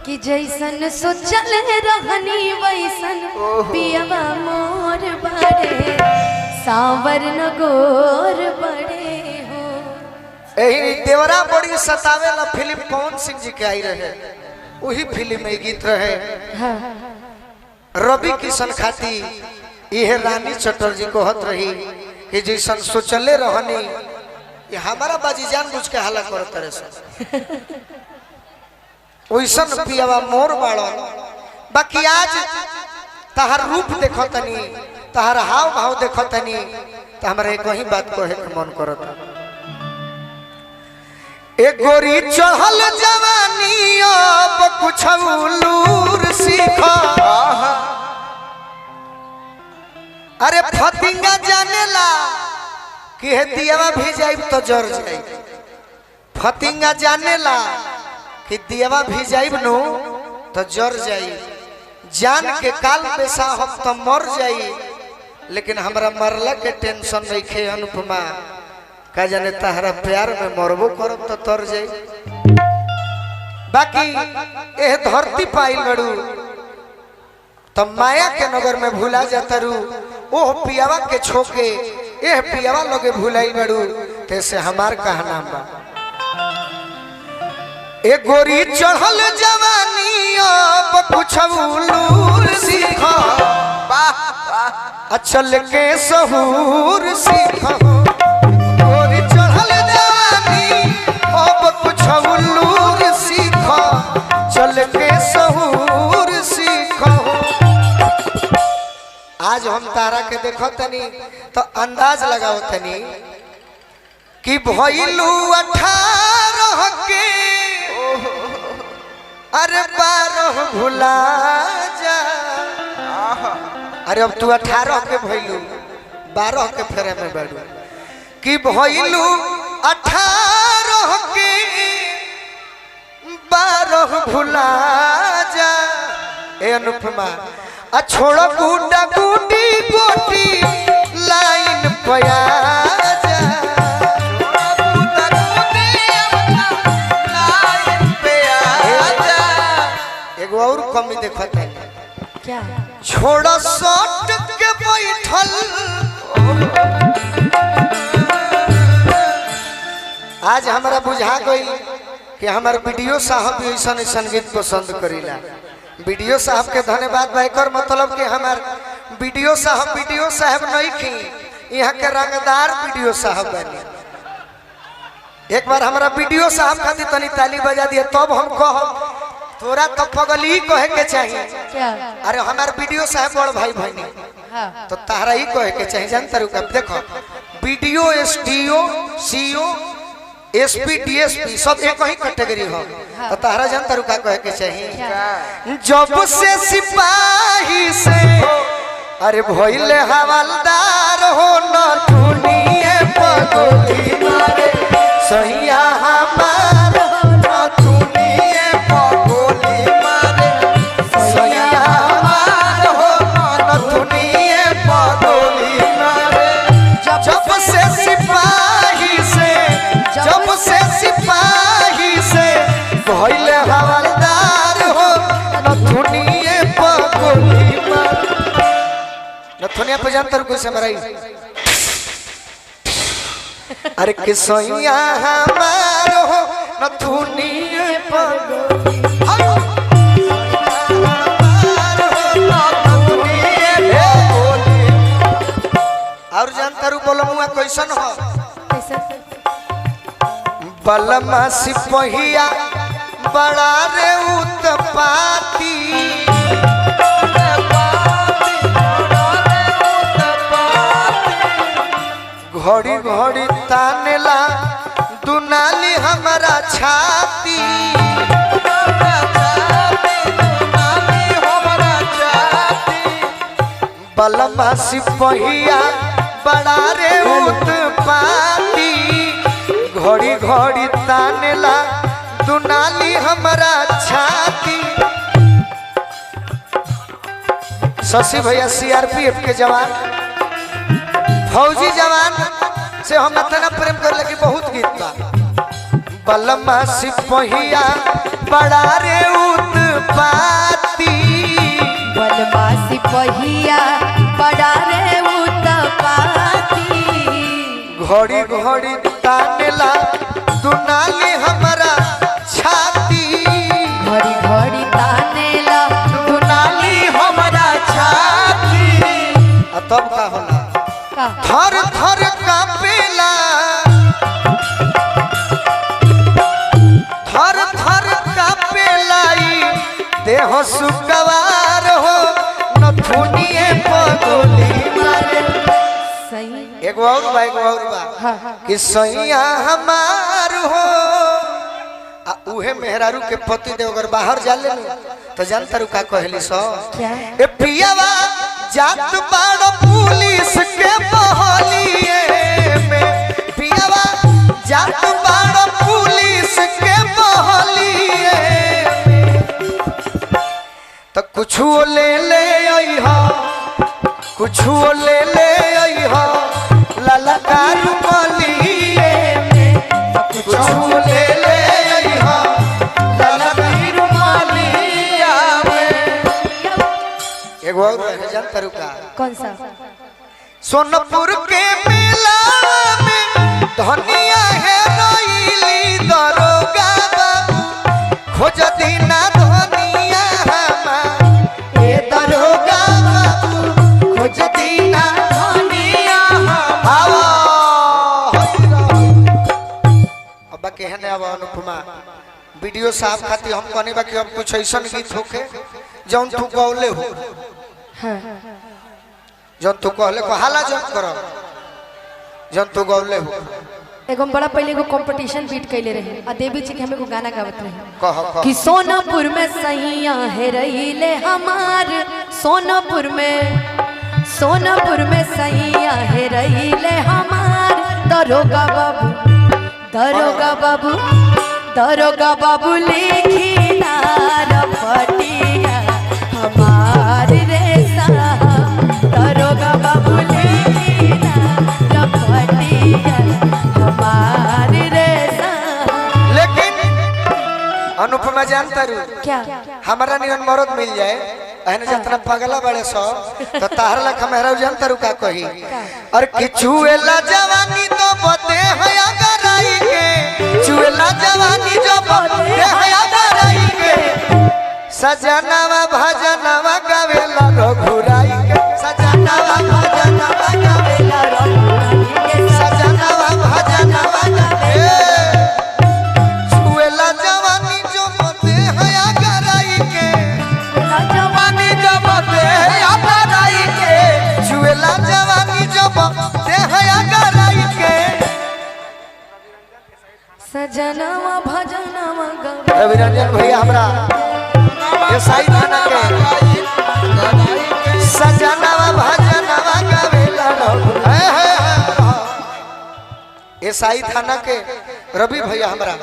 कि जैसन सोचल रहनी वैसन पियवा मोर बड़े सांवर न गोर बड़े हो। यही देवरा बड़ी सतावेला फिल्म पवन सिंह जी के आई रहे, वही फिल्म में गीत रहे। हाँ। रवि किशन खाती यह रानी चटर्जी को हत रही कि जैसन सोचले रहनी ये हमारा बाजी जान बुझ के हाला कर तरह से वैसन पियावा मोर बाड़न। बाकी आज तहार रूप देखो तनी, तहार हाव भाव देखो तनी, तो हमारे एक ही बात को है मन करता। एक गोरी चढ़ल जवानी अब कुछ लूर सीखो। अरे फतिंगा जानेला कि हे दियावा भी जाइब तो जर जाई। फतिंगा जानेला कि दियावा भी जाइब नो तो जर जाई। जान के काल पेशा हम तो मर जाई, लेकिन हमरा मरला के टेंशन नहीं खे अनुपमा। का जाने तहरा प्यार में मरबो करब तो तर जाई। बाकी एह धरती पाइल बड़ू तो माया के नगर में भूला जाता रू। ओह पियावा के छोके एह पियावा लोगे भूलाई बड़ू, तैसे हमार कहना बा। ए गोरी चढ़ल जवानी अब कुछ लूर सीखो। चल के सहूर सीखो। गोरी चढ़ल जवानी अब कुछ लूर सीखो। चल के सहूर सीखो। आज हम तारा के देखो तनी तो अंदाज लगाओ तनी कि भइलू 18 के अरे 12 भुला जा। अरे अब तू 18 के भइलू 12 के फेरे में बैठू कि भइलू 18 के 12 भुला जा। ए अनुपमा आ छोड़ गुड्डा गुड्डी गोटी लाइन पया जा। एगो और कमी देखत है क्या? छोड़ सट के बैठल। आज हमारा बुझा गई कि हमारे वीडियो साहब भी ऐसा संगीत पसंद करीला। वीडियो साहब के धन्यवाद भाई कर मतलब कि हमार वीडियो साहब नहीं की यहाँ के रंगदार वीडियो साहब बने। एक बार हमारा वीडियो साहब खातिर तनी ताली बजा दिए तब हम कह तोरा तो पगली कहे के चाहिए। क्या? अरे हमारे वीडियो साहब बड़ भाई बहनी। हाँ। तो तारा ही कहे के चाहिए जानता रू। देखो video SDO CO SP DSP सब एक ही कैटेगरी हो। हाँ। तो तारा जानता रू का कहे के चाहिए। जब से सिपाही से अरे भइले हवलदार हो न दुनिया पगली मारे सहिया हमार न दुनिया पगली मारे सहिया हमार हो न दुनिया पगली मारे। जब से सिपाही से भइले हवलदार हो न दुनिया पगली मारे। नथुनिया पे जानतर कैसे मराई। अरे किसैया हमार हो नथुनिया पगली। और जानतर बोलमुआ कैसन हो। बलमा सिपहिया बड़ा रे उत्पाती। घड़ी घड़ी तानेला दुनाली हमारा छाती। बलमा सिपहिया बड़ा रे उत्पाती। घड़ी घड़ी तानेला दुनाली हमारा छाती। शशि भैया सीआरपीएफ के जवान फौजी जवान से हम इतना प्रेम कर लगे बहुत गीत बा। बलमा सिपहिया बड़ा रे घड़ी घड़ी तानेला दुनाली हमारा छाती घड़ी घड़ी तानेला दुनाली हमारा छाती तब का होला का थर थर कापेला थर थर कापेला देह सुगवार हो नथुनिए पगोली मारे सही एक और बा कि सैया हमार हो आ उहे मेहरारू के पति देव अगर बाहर जाले तो जानता रू का कहली सो क्या ए पियावा जात बाड़ पुलिस के बहलिए में पियावा जात बाड़ पुलिस के बहलिए तो कुछ ले ले अइहा कुछ ले ले अइहा ललकार मलिए में कुछ ले ले अइहा ललकार मलिया में एगो और है जानता रू का कौन सा सोनपुर के मेला में धनिया है रोइली दरोगा बाबू खोज दीना धनिया हमार ए दरोगा बाबू खोज दीना धनिया हमार अब कहने अब अनुपमा वीडियो साफ खाती हम कहने बा कि अब कुछ ऐसा गीत होके जौन तू गौले हो हाँ जौन तू कहले को हाला जौन करो जौन तू गौले हो एगो हम बड़ा पहले एगो कंपटीशन बीट कैले रहे आ देवी जी के हम एगो गाना गावत रहे कह कि सोनापुर में सैया है रहीले हमार सोनापुर में सैया है रहीले हमार दरोगा बाबू लिखी नार पटिया हमार रे साहब दरोगा बाबू लिखी नार पटिया हमार रे साहब लेकिन अनुपमा जानता रू क्या हमारा नियन मरद मिल जाए अहने जितना पगला बड़े सो तो ताहर लख मेहरा जानता रू का कही और कि चुएला जवानी तो बते है अगराई के चुएला जवानी जो बते है अगराई के सजनावा भजनवा गावेला रघुराई के सजनावा भजनवा गावेला रघुराई के सजनावा भजनवा गावेला चुएला जवानी जो बते है अगराई के जवानी जो बते है अगराई के चुएला जवानी जो बते है अगराई के सजनावा भजनावा रवि रंजन भैया हमरा ये साई थाना के सजनावा भजनवा गावेला ये साई थाना के रवि भैया हमरा